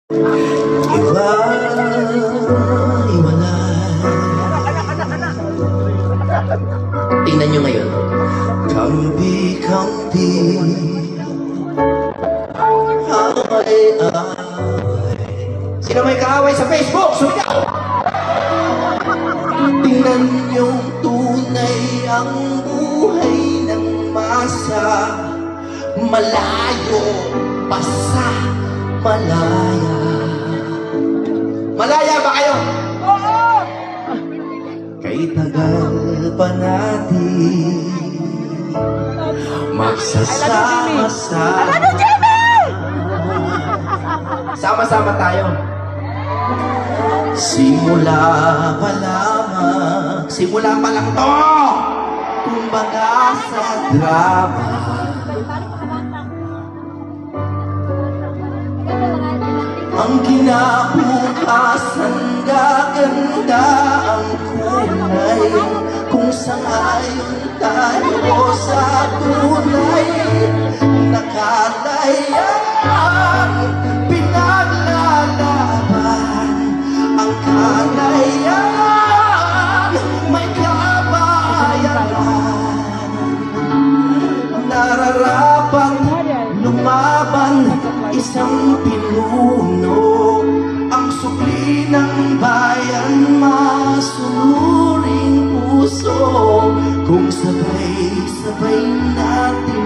Tingnan nyo ngayon. Kambi-kambi, sino may kaaway sa Facebook? Sumigaw! Tingnan nyong tunay ang buhay ng masa. Malayo pa sa malaya. Malaya ba kayo? Oo! Kay tagal pa natin magsasama-sama. Sama-sama tayo. Simula pa lamang, simula pa lang to. Kumbaga sa drama. Ang kinabukasan, gaganda ang kulay. Kung sangayon tayo sa tunay, nakalayaan, pinaglalaban ang kalayaan, may kabayaran. Nararapat lumaban isang pinuno, ang supli ng bayan, masunuring puso. Kung sabay-sabay natin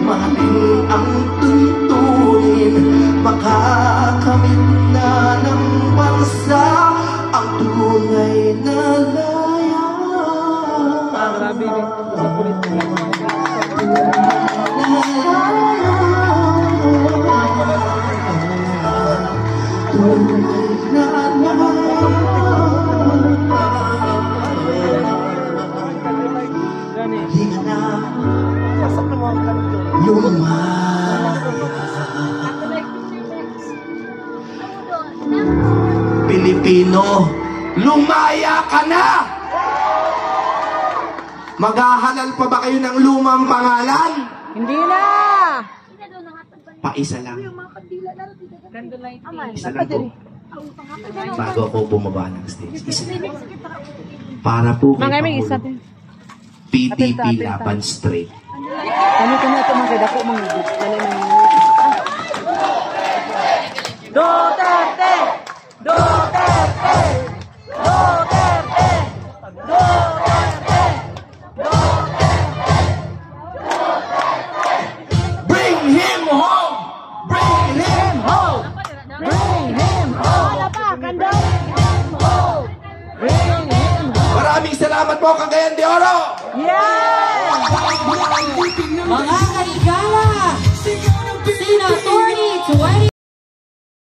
mahalin ang tuntunin, makakamit na ng bansa ang tunay na layaan. Grabe din. Pilipino, lumaya ka na! Maghahalal pa ba kayo ng lumang pangalan? Hindi na! Paisa lang. Isa lang po. Bago ako bumaba ng stage. Isa lang. Para po kay Pangulo. PTP Laban Straight. Ano ka na ito mga kadako mga higit? Duterte! Duterte! Duterte! Duterte! Bring him home! Bring him home! Bring him home! Bring him home! Bring him home! Maraming salamat po, Cagayan de Oro! Yeah! Mga